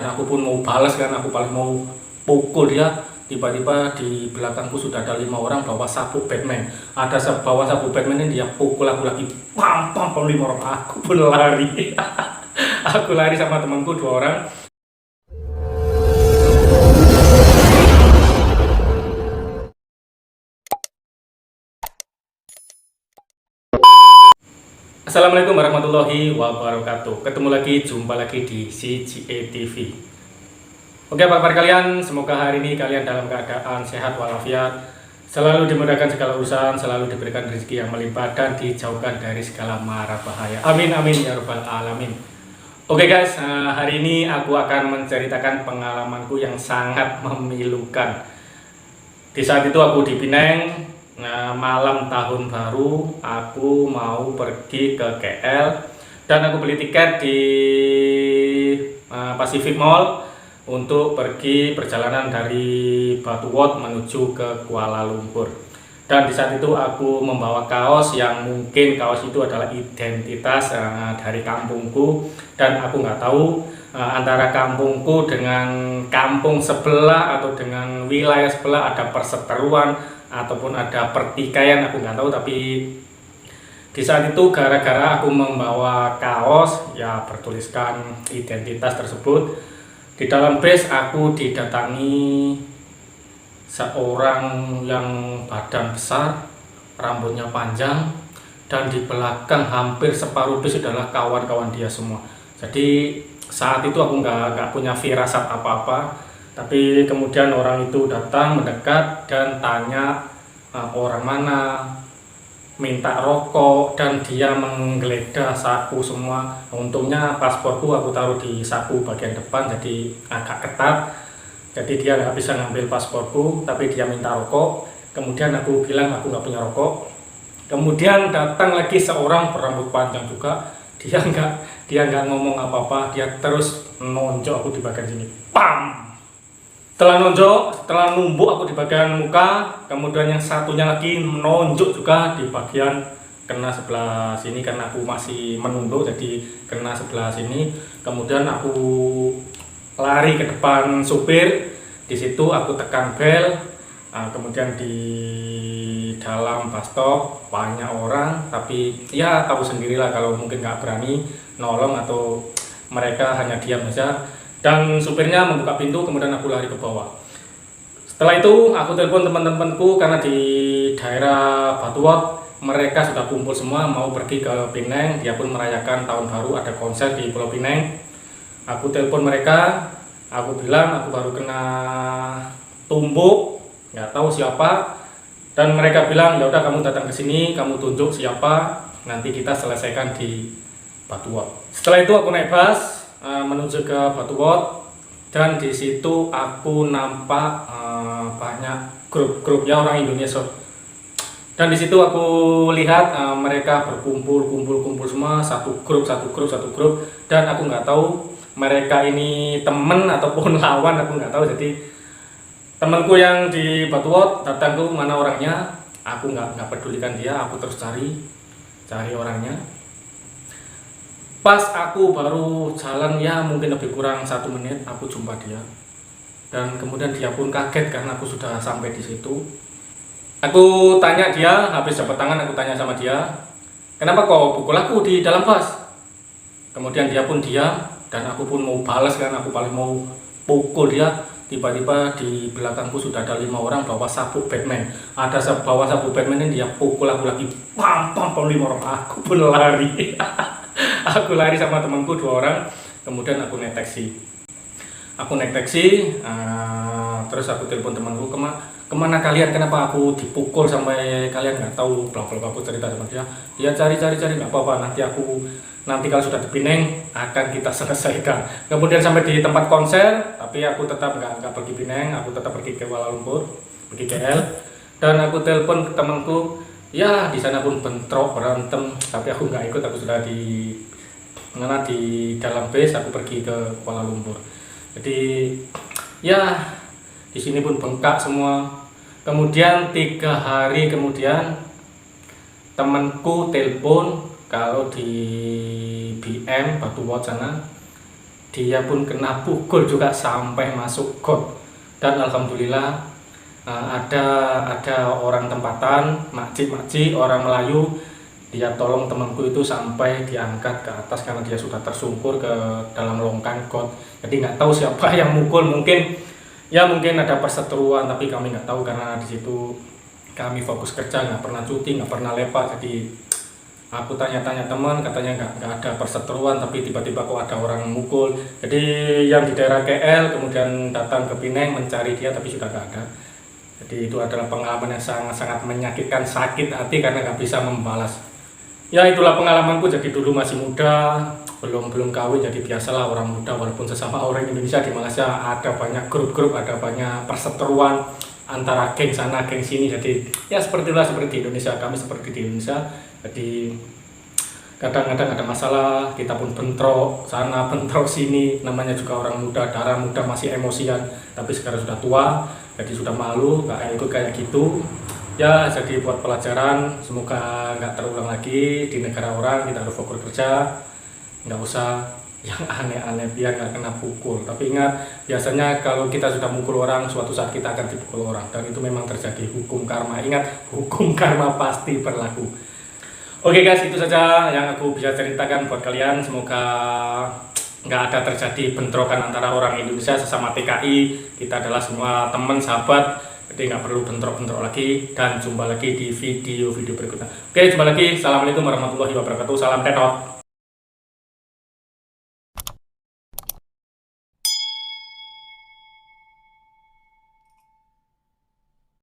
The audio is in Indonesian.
Aku pun mau balas kan, aku paling mau pukul dia. Tiba-tiba di belakangku sudah ada 5 orang bawa sapu Batman. Bawa sapu Batman ini, dia pukul aku lagi, pam pam pam, 5 orang. Aku pun lari. Aku lari sama temanku 2 orang. Assalamualaikum warahmatullahi wabarakatuh. Jumpa lagi di CGA TV. Oke, apa kabar kalian? Semoga hari ini kalian dalam keadaan sehat walafiat, selalu dimudahkan segala urusan, selalu diberikan rezeki yang melimpah, dan dijauhkan dari segala mara bahaya. Amin amin ya rabbal alamin. Oke guys, hari ini aku akan menceritakan pengalamanku yang sangat memilukan. Di saat itu aku di Pineng. Malam tahun baru aku mau pergi ke KL dan aku beli tiket di Pacific Mall untuk pergi perjalanan dari Batuwot menuju ke Kuala Lumpur. Dan di saat itu aku membawa kaos yang mungkin kaos itu adalah identitas dari kampungku, dan aku nggak tahu antara kampungku dengan kampung sebelah atau dengan wilayah sebelah ada perseteruan ataupun ada pertikaian, aku nggak tahu. Tapi di saat itu gara-gara aku membawa kaos ya bertuliskan identitas tersebut, di dalam bus aku didatangi seorang yang badan besar, rambutnya panjang, dan di belakang hampir separuh bus adalah kawan-kawan dia semua. Jadi saat itu aku nggak punya firasat apa-apa, tapi kemudian orang itu datang mendekat dan tanya orang mana, minta rokok, dan dia menggeledah saku semua. Untungnya pasporku aku taruh di saku bagian depan, jadi agak ketat, jadi dia nggak bisa ngambil pasporku, tapi dia minta rokok. Kemudian aku bilang aku nggak punya rokok. Kemudian datang lagi seorang berambut panjang juga, dia nggak ngomong apa-apa, dia terus nonjok aku di bagian sini, pam. Setelah numbuk aku di bagian muka, kemudian yang satunya lagi menonjok juga di bagian kena sebelah sini, karena aku masih menunduk jadi kena sebelah sini. Kemudian aku lari ke depan supir, di situ aku tekan bel. Kemudian di dalam bus stop banyak orang, tapi ya tahu sendirilah kalau mungkin nggak berani nolong atau mereka hanya diam saja. Dan supirnya membuka pintu, kemudian aku lari ke bawah. Setelah itu aku telepon teman-temanku, karena di daerah Batuwot mereka sudah kumpul semua mau pergi ke Pineng. Dia pun merayakan tahun baru, ada konser di Pulau Pineng. Aku telepon mereka, aku bilang aku baru kena tumbuk, nggak tahu siapa. Dan mereka bilang ya udah kamu datang ke sini, kamu tunjuk siapa, nanti kita selesaikan di Batuwot. Setelah itu aku naik bus menuju ke Batuwot, dan di situ aku nampak banyak grup ya orang Indonesia. Dan di situ aku lihat mereka berkumpul semua, satu grup, dan aku nggak tahu mereka ini temen ataupun lawan, aku nggak tahu. Jadi temanku yang di Batuwot datang ke mana orangnya, aku nggak pedulikan dia, aku terus cari orangnya. Pas aku baru jalan ya mungkin lebih kurang 1 menit, aku jumpa dia, dan kemudian dia pun kaget karena aku sudah sampai di situ. Aku tanya dia, habis jabat tangan aku tanya sama dia, kenapa kau pukul aku di dalam bus? Kemudian dia pun diam, dan aku pun mau balas kan, aku paling mau pukul dia. Tiba-tiba di belakangku sudah ada 5 orang bawa sapu Batman. Bawa sapu Batman ini, dia pukul aku lagi, pam pam pam, 5 orang. Aku pun lari. Aku lari sama temanku 2 orang. Kemudian aku naik taksi. Terus aku telepon temanku, kemana kalian, kenapa aku dipukul sampai kalian nggak tahu, bla bla. Aku cerita sama dia. Dia cari nggak apa-apa, nanti kalau sudah di Pineng akan kita selesaikan. Kemudian sampai di tempat konser, tapi aku tetap nggak pergi Pineng, aku tetap pergi ke Kuala Lumpur, pergi KL. Dan aku telepon ke temanku, ya di sana pun bentrok, berantem, tapi aku nggak ikut, aku sudah di dalam bus, aku pergi ke Kuala Lumpur. Jadi ya di sini pun bengkak semua. Kemudian 3 hari kemudian temanku telepon kalau di BM Batuwot sana dia pun kena pukul juga sampai masuk got. Dan alhamdulillah ada orang tempatan, makcik orang Melayu, dia tolong temanku itu sampai diangkat ke atas karena dia sudah tersungkur ke dalam longkang got. Jadi nggak tahu siapa yang mukul, mungkin ada perseteruan, tapi kami nggak tahu karena di situ kami fokus kerja, nggak pernah cuti, nggak pernah lepak. Jadi aku tanya-tanya teman, katanya nggak ada perseteruan, tapi tiba-tiba kok ada orang mukul. Jadi yang di daerah KL kemudian datang ke Pineng mencari dia, tapi sudah nggak ada. Jadi itu adalah pengalaman yang sangat-sangat menyakitkan, sakit hati karena nggak bisa membalas. Ya itulah pengalamanku. Jadi dulu masih muda, belum kawin, jadi biasalah orang muda walaupun sesama orang Indonesia di Malaysia ada banyak grup-grup, ada banyak perseteruan antara geng sana geng sini. Jadi ya seperti di Indonesia, kami seperti di Indonesia. Jadi kadang-kadang ada masalah, kita pun bentrok sana bentrok sini, namanya juga orang muda, darah muda, masih emosian. Tapi sekarang sudah tua, jadi sudah malu nggak ikut kayak gitu. Ya jadi buat pelajaran, semoga nggak terulang lagi di negara orang. Kita harus fokus kerja, nggak usah yang aneh-aneh biar nggak kena pukul. Tapi ingat, biasanya kalau kita sudah mukul orang, suatu saat kita akan dipukul orang, dan itu memang terjadi hukum karma. Ingat, hukum karma pasti berlaku. Oke guys, itu saja yang aku bisa ceritakan buat kalian. Semoga nggak ada terjadi bentrokan antara orang Indonesia sesama TKI. Kita adalah semua teman, sahabat, jadi nggak perlu bentrok-bentrok lagi. Dan jumpa lagi di video-video berikutnya. Oke, jumpa lagi. Assalamualaikum warahmatullahi wabarakatuh. Salam tetot.